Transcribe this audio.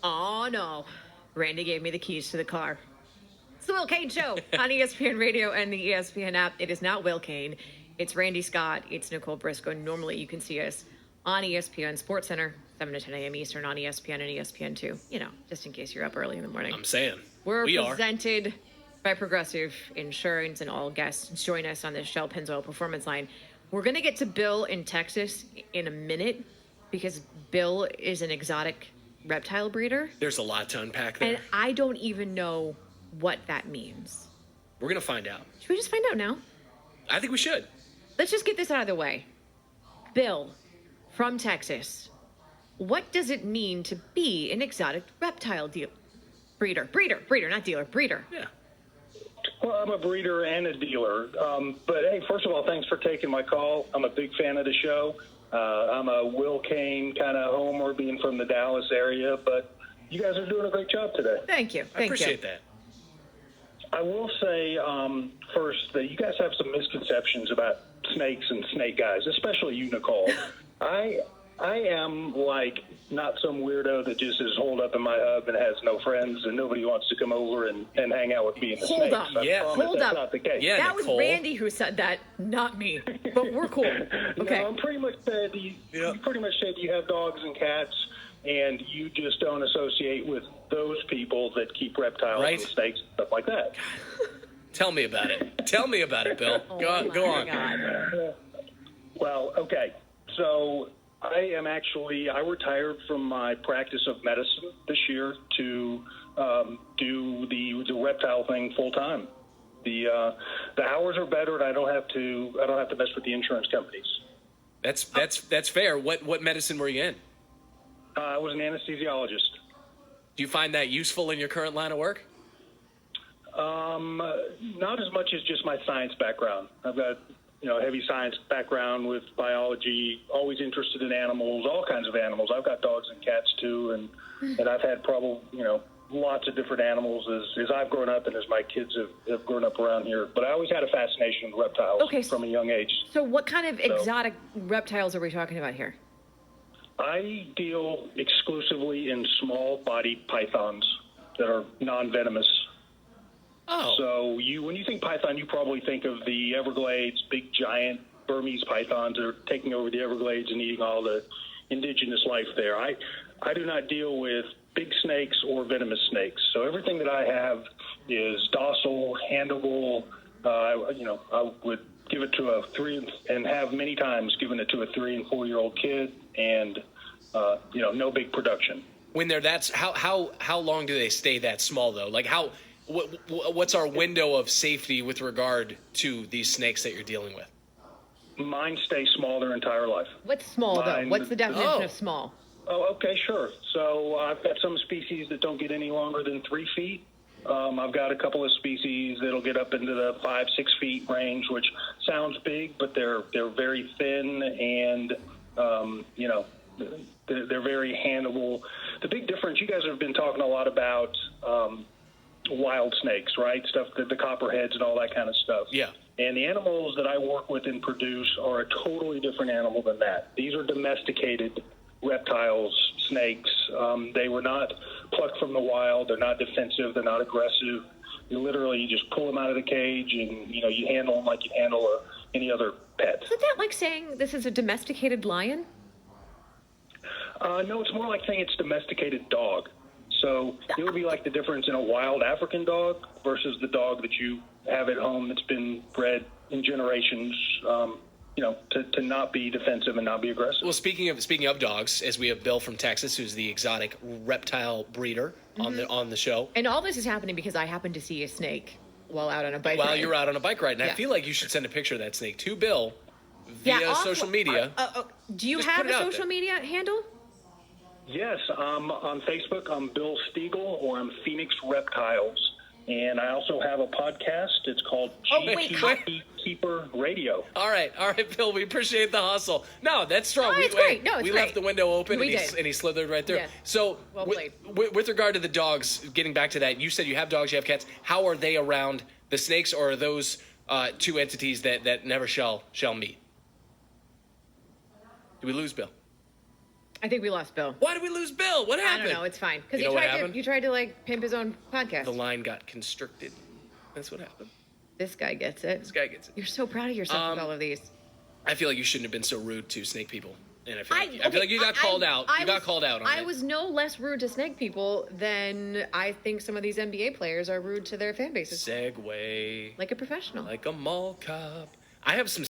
Oh, no. Randy gave me the keys to the car. It's the Will Kane Show on ESPN Radio and the ESPN app. It is not Will Kane. It's Randy Scott. It's Nicole Briscoe. Normally, you can see us on ESPN Sports Center, 7 to 10 a.m. Eastern on ESPN and ESPN2. You know, just in case you're up early in the morning. I'm saying. We're presented by Progressive Insurance, and all guests join us on the Shell Pennzoil Performance Line. We're going to get to Bill in Texas in a minute because Bill is an exotic reptile breeder. There's a lot to unpack there. And I don't even know what that means. We're going to find out. Should we just find out now? I think we should. Let's just get this out of the way. Bill, from Texas, what does it mean to be an exotic reptile breeder, not dealer, breeder? Yeah. Well, I'm a breeder and a dealer. But, hey, first of all, thanks for taking my call. I'm a big fan of the show. I'm a Will Kane kind of homer, being from the Dallas area. But you guys are doing a great job today. Thank you. I appreciate that. I will say first that you guys have some misconceptions about snakes and snake guys, especially you, Nicole. I am like not some weirdo that just is holed up in my hub and has no friends and nobody wants to come over and hang out with me and the Hold snakes. up. Hold up. Not the case. Yeah, that Nicole. was Randy who said that, not me. But we're cool. Okay. No, I'm pretty much said you pretty much said you have dogs and cats and you just don't associate with those people that keep reptiles and snakes and stuff like that. Tell me about it. Tell me about it, Bill. Go on. God. Well, okay. So I retired from my practice of medicine this year to do the reptile thing full time. The hours are better, and I don't have to mess with the insurance companies. That's fair. What medicine were you in? I was an anesthesiologist. Do you find that useful in your current line of work? Not as much as just my science background. I've got a heavy science background with biology, always interested in animals, all kinds of animals. I've got dogs and cats too, and I've had lots of different animals as I've grown up and as my kids have grown up around here. But I always had a fascination with reptiles from a young age. So what kind of exotic reptiles are we talking about here? I deal exclusively in small-bodied pythons that are non-venomous. Oh. So when you think python, you probably think of the Everglades, big giant Burmese pythons that are taking over the Everglades and eating all the indigenous life there. I do not deal with big snakes or venomous snakes. So everything that I have is docile, handleable. I would give it to a 3 and have many times given it to a 3 and 4 year old kid, and no big production. When they're how long do they stay that small though? Like what's our window of safety with regard to these snakes that you're dealing with? Mine stay small their entire life. What's small though? What's the definition of small? Oh, okay, sure. So I've got some species that don't get any longer than 3 feet. I've got a couple of species that'll get up into the 5-6 feet range, which sounds big, but they're very thin and they're very handleable. The big difference, you guys have been talking a lot about wild snakes, right? Stuff, the copperheads and all that kind of stuff. Yeah. And the animals that I work with and produce are a totally different animal than that. These are domesticated reptiles, snakes. They were not plucked from the wild. They're not defensive. They're not aggressive. You just pull them out of the cage and, you handle them like you handle any other pet. Isn't that like saying this is a domesticated lion? No, it's more like saying it's domesticated dog. So it would be like the difference in a wild African dog versus the dog that you have at home that's been bred in generations, to not be defensive and not be aggressive. Well, speaking of dogs, as we have Bill from Texas, who's the exotic reptile breeder on the show. And all this is happening because I happened to see a snake while out on a bike ride. While you're out on a bike ride. And I feel like you should send a picture of that snake to Bill via social media. Do you have a social media handle? Yes, on Facebook, I'm Bill Stiegel, or I'm Phoenix Reptiles. And I also have a podcast. It's called Reptiles Keeper Radio. All right, Bill, we appreciate the hustle. No, that's strong. It's great. No, it's we great. left the window open, We and he slithered right there. Yeah. So Well played. with regard to the dogs, getting back to that, you said you have dogs, you have cats. How are they around the snakes, or are those two entities that never shall meet? Do we lose Bill? I think we lost Bill. Why did we lose Bill? What I happened? don't know. It's fine because You know what happened? you tried to like pimp his own podcast. The line got constricted. That's what happened. This guy gets it. This guy gets it. You're so proud of yourself with all of these. I feel like you shouldn't have been so rude to snake people. And I feel like you got called out. You got called out on I it. was no less rude to snake people than I think some of these NBA players are rude to their fan bases. Segue. Like a professional. Like a mall cop. I have some